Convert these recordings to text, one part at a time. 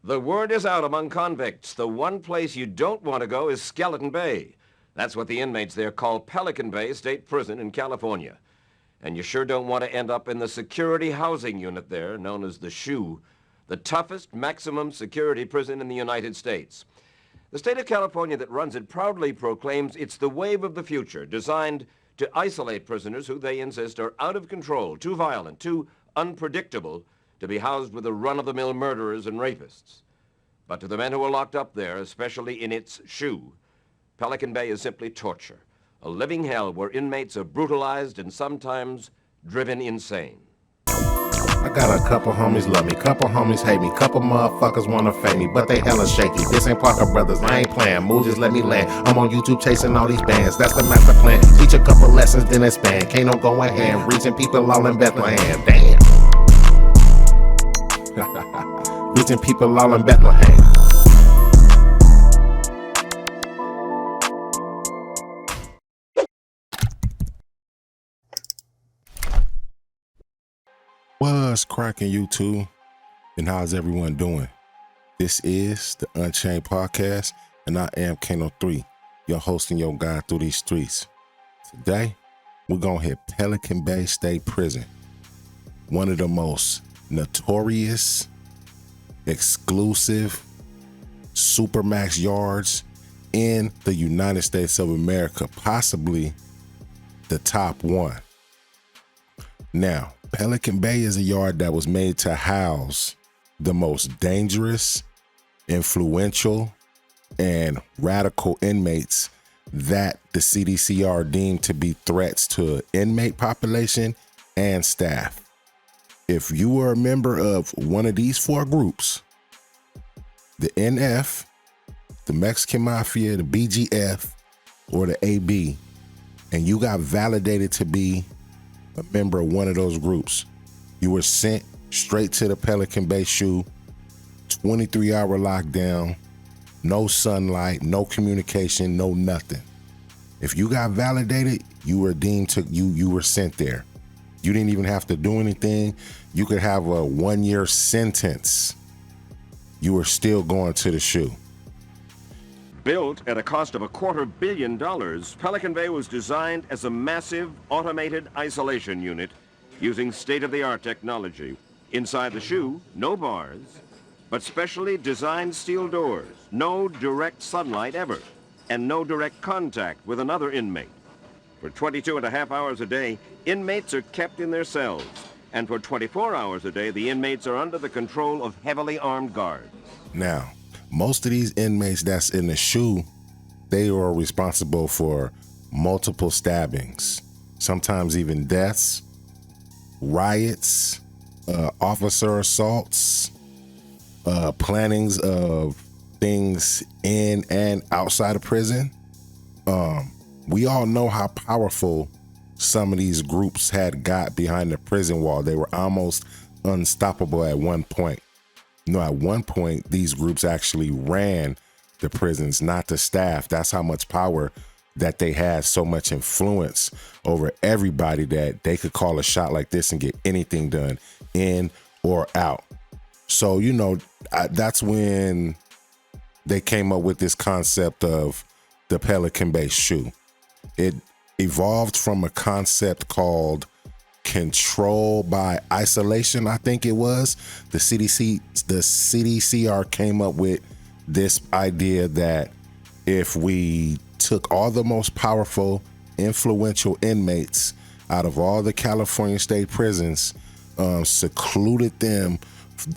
The word is out among convicts. The one place you don't want to go is Skeleton Bay. That's what the inmates there call Pelican Bay State Prison in California. And you sure don't want to end up in the security housing unit there, known as the SHU, the toughest maximum security prison in the United States. The state of California that runs it proudly proclaims it's the wave of the future, designed to isolate prisoners who they insist are out of control, too violent, too unpredictable to be housed with the run-of-the-mill murderers and rapists. But to the men who are locked up there, especially in its SHU, Pelican Bay is simply torture, a living hell where inmates are brutalized and sometimes driven insane. I got a couple homies love me, couple homies hate me, couple motherfuckers wanna fade me, but they hella shaky. This ain't Parker Brothers, I ain't playing. Move, just let me land. I'm on YouTube chasing all these bands, that's the master plan. Teach a couple lessons, then expand. Can't no go ahead, reaching people all in Bethlehem. Damn. Reaching people all in Bethlehem. What's cracking, YouTube? And how's everyone doing? This is the Unchained Podcast, and I am Kano3, your host and your guide through these streets. Today, we're gonna hit Pelican Bay State Prison, one of the most notorious, exclusive SUPERMAX yards in the United States of America, possibly the top one. Now, Pelican Bay is a yard that was made to house the most dangerous, influential, and radical inmates that the CDCR deemed to be threats to inmate population and staff. If you were a member of one of these four groups, the NF, the Mexican Mafia, the BGF, or the AB, and you got validated to be a member of one of those groups, you were sent straight to the Pelican Bay SHU, 23-hour lockdown, no sunlight, no communication, no nothing. If you got validated, you were deemed to, you were sent there. You didn't even have to do anything. You could have a 1-year sentence. You were still going to the SHU. Built at a cost of $250 million, Pelican Bay was designed as a massive automated isolation unit using state-of-the-art technology. Inside the SHU, no bars, but specially designed steel doors, no direct sunlight ever, and no direct contact with another inmate. For 22.5 hours a day, inmates are kept in their cells, and for 24 hours a day, the inmates are under the control of heavily armed guards. Now, most of these inmates that's in the SHU, they are responsible for multiple stabbings, sometimes even deaths, riots, officer assaults, plannings of things in and outside of prison. We all know how powerful some of these groups had got behind the prison wall. They were almost unstoppable at one point. You know, at one point, these groups actually ran the prisons, not the staff. That's how much power that they had, so much influence over everybody that they could call a shot like this and get anything done, in or out. So, you know, that's when they came up with this concept of the Pelican Bay SHU. It evolved from a concept called control by isolation, I think it was. The CDCR came up with this idea that if we took all the most powerful, influential inmates out of all the California state prisons, secluded them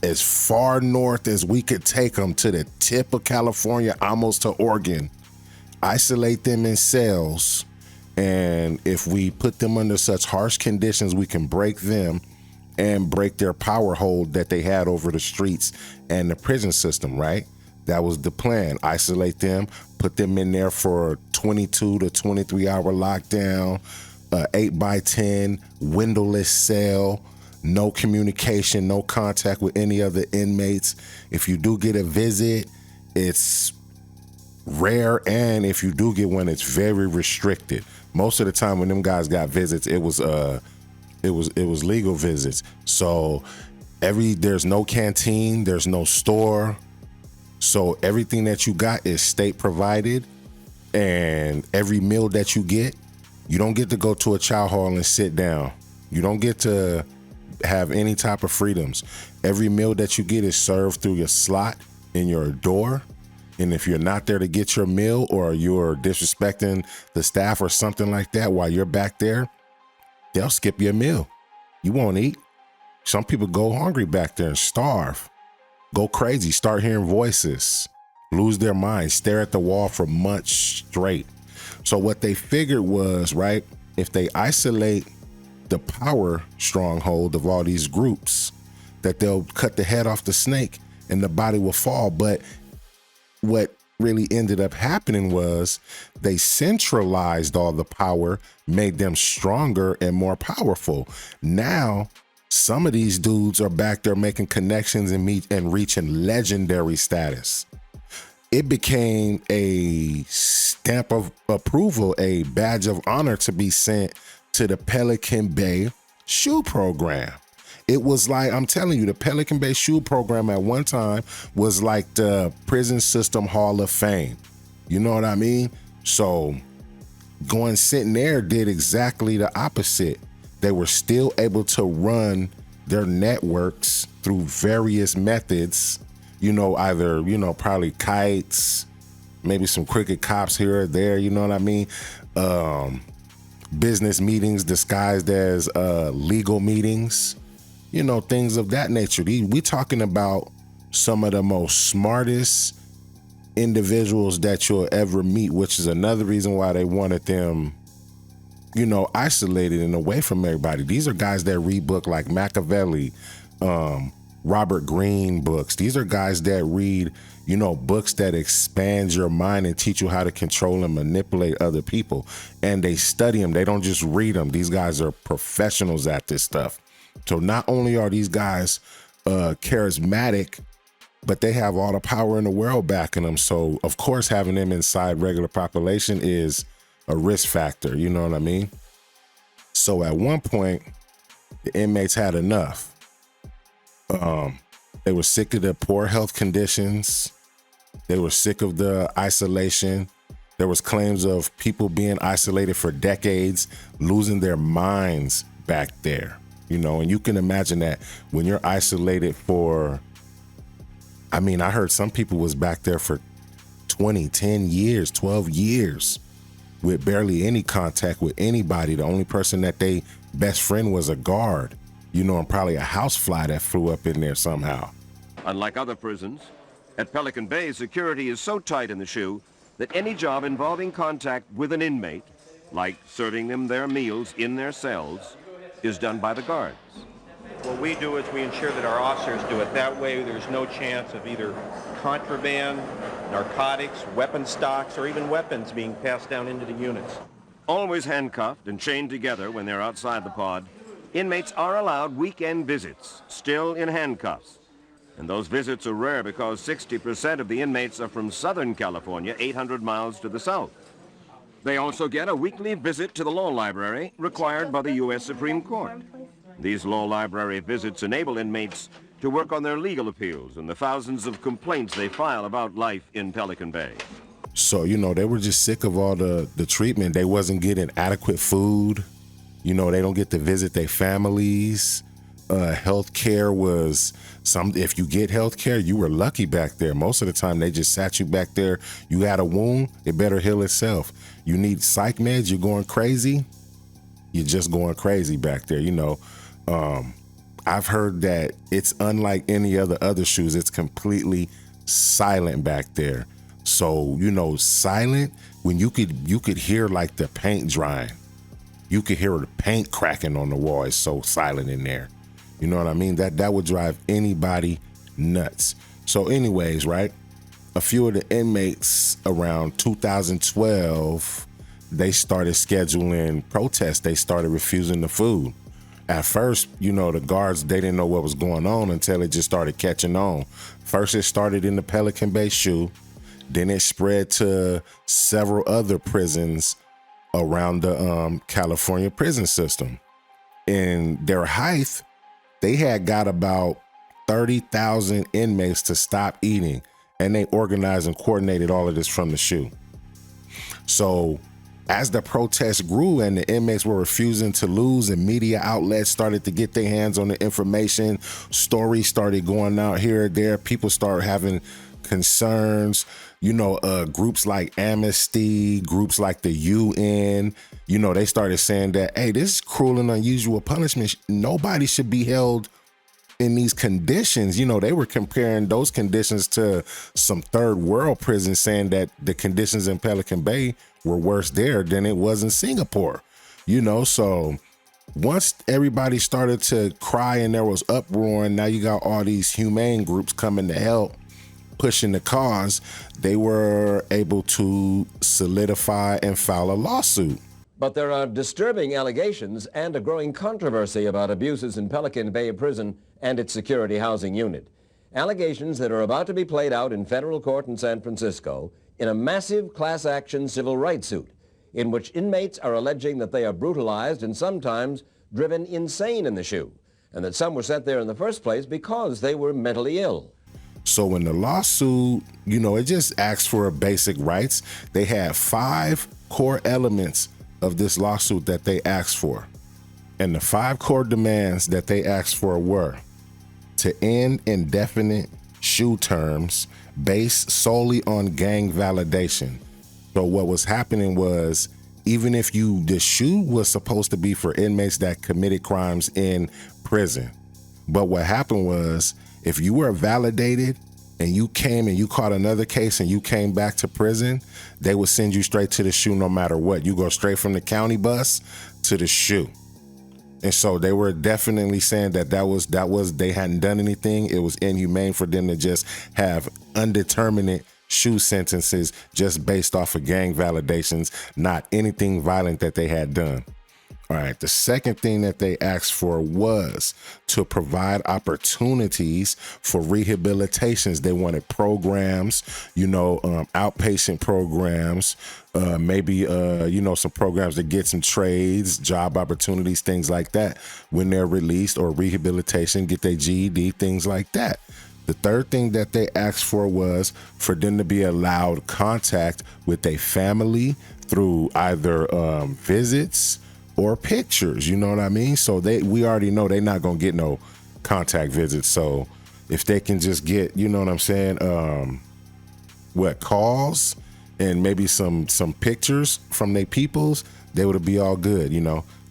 as far north as we could take them to the tip of California, almost to Oregon, isolate them in cells, and if we put them under such harsh conditions, we can break them and break their power hold that they had over the streets and the prison system, right? That was the plan. Isolate them, put them in there for 22 to 23-hour lockdown, 8x10, windowless cell, no communication, no contact with any other inmates. If you do get a visit, it's rare, and if you do get one, it's very restricted. Most of the time when them guys got visits, it was legal visits. So there's no canteen, there's no store, So everything that you got is state provided, and every meal that you get, you don't get to go to a chow hall and sit down. You don't get to have any type of freedoms. Every meal that you get is served through your slot in your door. And if you're not there to get your meal, or you're disrespecting the staff or something like that while you're back there, they'll skip your meal. You won't eat. Some people go hungry back there and starve, go crazy, start hearing voices, lose their minds, stare at the wall for months straight. So what they figured was, right, if they isolate the power stronghold of all these groups, that they'll cut the head off the snake and the body will fall. But what really ended up happening was they centralized all the power, made them stronger and more powerful. Now, some of these dudes are back there making connections and reaching legendary status. It became a stamp of approval, a badge of honor to be sent to the Pelican Bay SHU program. It was like, I'm telling you, the Pelican Bay SHU program at one time was like the Prison System Hall of Fame. You know what I mean? So going sitting there did exactly the opposite. They were still able to run their networks through various methods, you know, either, you know, probably kites, maybe some cricket cops here or there, you know what I mean? Business meetings disguised as legal meetings, you know, things of that nature. We talking about some of the most smartest individuals that you'll ever meet, which is another reason why they wanted them, you know, isolated and away from everybody. These are guys that read books like Machiavelli, Robert Greene books. These are guys that read, you know, books that expand your mind and teach you how to control and manipulate other people. And they study them. They don't just read them. These guys are professionals at this stuff. So not only are these guys charismatic, but they have all the power in the world backing them. So of course, having them inside regular population is a risk factor. You know what I mean? So at one point, the inmates had enough. They were sick of the poor health conditions. They were sick of the isolation. There was claims of people being isolated for decades, losing their minds back there, you know, and you can imagine that when you're isolated for, I mean, I heard some people was back there for 20, 10 years, 12 years with barely any contact with anybody. The only person that they best friend was a guard, you know, and probably a housefly that flew up in there somehow. Unlike other prisons, at Pelican Bay, security is so tight in the SHU that any job involving contact with an inmate, like serving them their meals in their cells, is done by the guards. What we do is we ensure that our officers do it. That way there's no chance of either contraband, narcotics, weapon stocks, or even weapons being passed down into the units. Always handcuffed and chained together when they're outside the pod, inmates are allowed weekend visits, still in handcuffs. And those visits are rare because 60% of the inmates are from Southern California, 800 miles to the south. They also get a weekly visit to the law library required by the U.S. Supreme Court. These law library visits enable inmates to work on their legal appeals and the thousands of complaints they file about life in Pelican Bay. So, you know, they were just sick of all the treatment. They wasn't getting adequate food. You know, they don't get to visit their families. Health care was if you get health care, you were lucky back there. Most of the time, they just sat you back there. You had a wound, it better heal itself. You need psych meds, you're going crazy. You're just going crazy back there, you know. I've heard that it's unlike any other SHUs. It's completely silent back there. So, you know, silent when you could hear like the paint drying. You could hear the paint cracking on the wall. It's so silent in there. You know what I mean? That would drive anybody nuts. So anyways, right? A few of the inmates around 2012, they started scheduling protests. They started refusing the food. At first, you know, the guards, they didn't know what was going on until it just started catching on. First, it started in the Pelican Bay SHU. Then it spread to several other prisons around the California prison system. In their height, they had got about 30,000 inmates to stop eating. And they organized and coordinated all of this from the SHU. So as the protests grew and the inmates were refusing to lose and media outlets started to get their hands on the information, stories started going out here or there, people started having concerns, groups like Amnesty, groups like the UN, they started saying that, hey, this is cruel and unusual punishment. Nobody should be held in these conditions. They were comparing those conditions to some third world prisons, saying that the conditions in Pelican Bay were worse there than it was in Singapore. So once everybody started to cry and there was uproar, and now you got all these humane groups coming to help, pushing the cause, they were able to solidify and file a lawsuit. But there are disturbing allegations and a growing controversy about abuses in Pelican Bay Prison and its security housing unit. Allegations that are about to be played out in federal court in San Francisco in a massive class action civil rights suit in which inmates are alleging that they are brutalized and sometimes driven insane in the SHU, and that some were sent there in the first place because they were mentally ill. So in the lawsuit, it just asks for basic rights. They had 5 core elements of this lawsuit that they asked for. And the 5 core demands that they asked for were to end indefinite SHU terms based solely on gang validation. So what was happening was, even if the SHU was supposed to be for inmates that committed crimes in prison. But what happened was, if you were validated and you came and you caught another case and you came back to prison, they would send you straight to the SHU no matter what. You go straight from the county bus to the SHU. And so they were definitely saying that they hadn't done anything. It was inhumane for them to just have undeterminate SHU sentences just based off of gang validations, not anything violent that they had done. All right, the second thing that they asked for was to provide opportunities for rehabilitations. They wanted programs, outpatient programs, maybe, some programs to get some trades, job opportunities, things like that when they're released, or rehabilitation, get their GED, things like that. The third thing that they asked for was for them to be allowed contact with their family through either visits or pictures, you know what I mean? So we already know they're not gonna get no contact visits. So if they can just get, you know what I'm saying, calls and maybe some pictures from their peoples, they would be all good,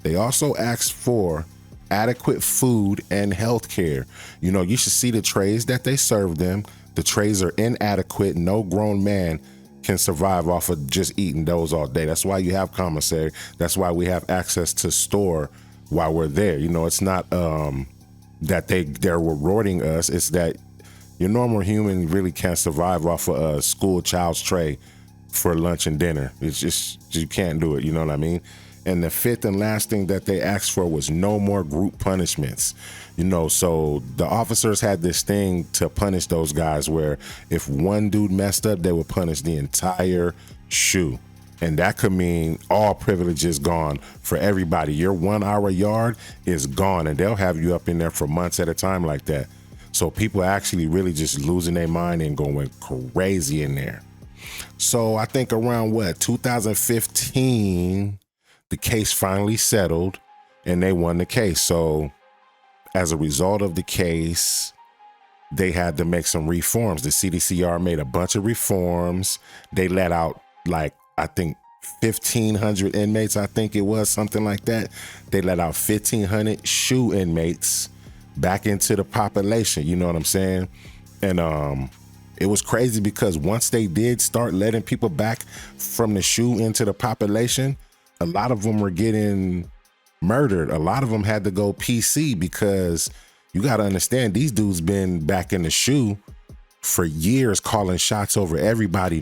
They also asked for adequate food and health care. You should see the trays that they serve them. The trays are inadequate. No grown man can survive off of just eating those all day. That's why you have commissary. That's why we have access to store while we're there. It's not that they're rewarding us. It's that your normal human really can't survive off of a school child's tray for lunch and dinner. It's just, you can't do it. You know what I mean? And the fifth and last thing that they asked for was no more group punishments. So the officers had this thing to punish those guys where if one dude messed up, they would punish the entire SHU. And that could mean all privileges gone for everybody. Your 1 hour yard is gone, and they'll have you up in there for months at a time like that. So people are actually really just losing their mind and going crazy in there. So I think around 2015, the case finally settled and they won the case. So as a result of the case, they had to make some reforms. The CDCR made a bunch of reforms. They let out, I think 1,500 inmates, I think it was, something like that. They let out 1,500 SHU inmates back into the population, you know what I'm saying? And it was crazy because once they did start letting people back from the SHU into the population, a lot of them were getting murdered. A lot of them had to go PC because you got to understand, these dudes been back in the SHU for years calling shots over everybody.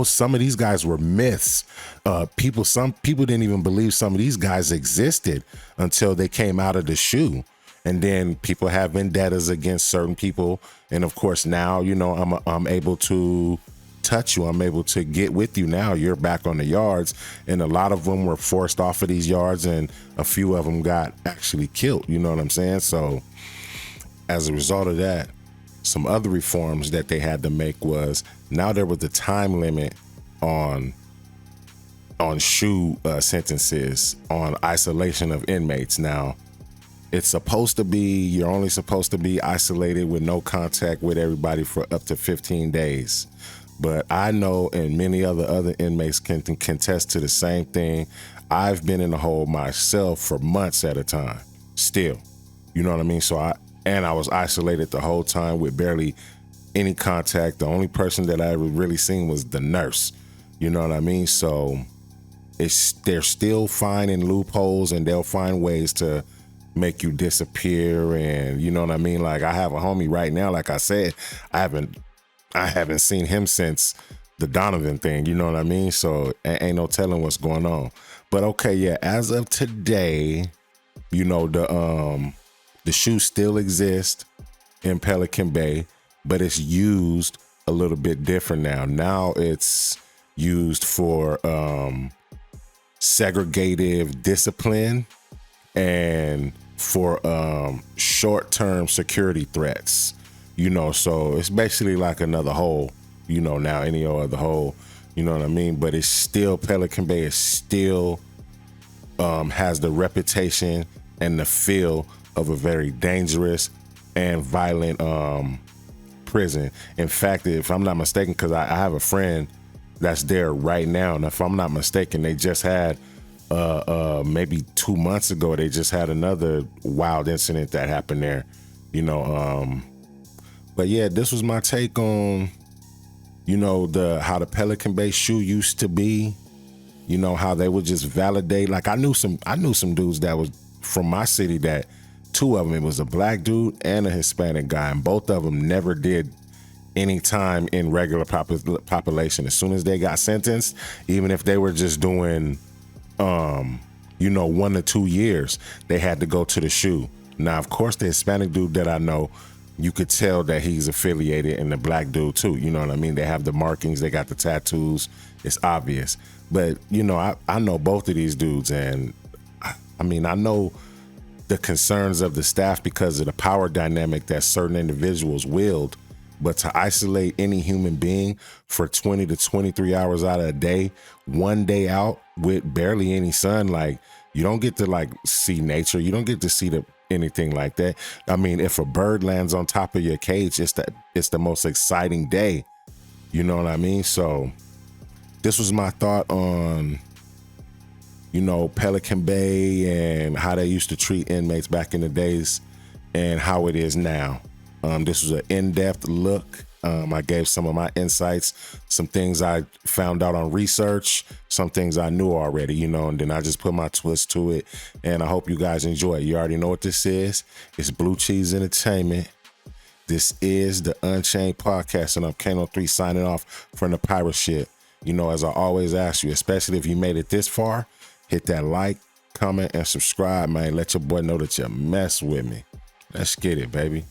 Some of these guys were myths. Some people didn't even believe some of these guys existed until they came out of the SHU. And then people have vendettas against certain people. And of course now, I'm able to touch you. I'm able to get with you now. You're back on the yards. And a lot of them were forced off of these yards, and a few of them got actually killed. You know what I'm saying? So as a result of that, some other reforms that they had to make was, now there was a time limit on SHU sentences on isolation of inmates. Now, it's supposed to be, you're only supposed to be isolated with no contact with everybody for up to 15 days. But I know, and many other inmates can contest to the same thing. I've been in the hole myself for months at a time, still. You know what I mean? So I was isolated the whole time with barely any contact. The only person that I ever really seen was the nurse. You know what I mean? So they're still finding loopholes, and they'll find ways to make you disappear. And you know what I mean? Like, I have a homie right now, like I said, I haven't seen him since the Donovan thing, you know what I mean? So ain't no telling what's going on. But okay, yeah, as of today, you know, the SHU still exists in Pelican Bay, but it's used a little bit different now. Now it's used for segregative discipline and for short-term security threats. You know, so it's basically like another hole, you know, now any other hole, you know what I mean? But it's still, Pelican Bay is still has the reputation and the feel of a very dangerous and violent prison. In fact, if I'm not mistaken, because I have a friend that's there right now, and if I'm not mistaken, they just had maybe 2 months ago, they just had another wild incident that happened there, you know. But yeah, this was my take on, you know, how the Pelican Bay SHU used to be. You know, how they would just validate. Like, I knew some dudes that was from my city, that two of them, it was a black dude and a Hispanic guy, and both of them never did any time in regular population. As soon as they got sentenced, even if they were just doing, you know, 1 to 2 years, they had to go to the SHU. Now, of course, the Hispanic dude that I know, you could tell that he's affiliated, and the black dude too. You know what I mean? They have the markings, they got the tattoos. It's obvious. But, you know, I know both of these dudes, and I mean, I know the concerns of the staff because of the power dynamic that certain individuals wield. But to isolate any human being for 20 to 23 hours out of a day, 1 day out with barely any sun, like, you don't get to like see nature. You don't get to see anything like that. I mean, if a bird lands on top of your cage, it's the most exciting day. You know what I mean? So this was my thought on, you know, Pelican Bay and how they used to treat inmates back in the days and how it is now. This was an in-depth look. I gave some of my insights, some things I found out on research, some things I knew already, you know, and then I just put my twist to it. And I hope you guys enjoy it. You already know what this is. It's Blue Cheese Entertainment. This is the Unchained Podcast, and I'm Kano3 signing off from the pirate ship. You know, as I always ask you, especially if you made it this far, hit that like, comment, and subscribe, man. Let your boy know that you mess with me. Let's get it, baby.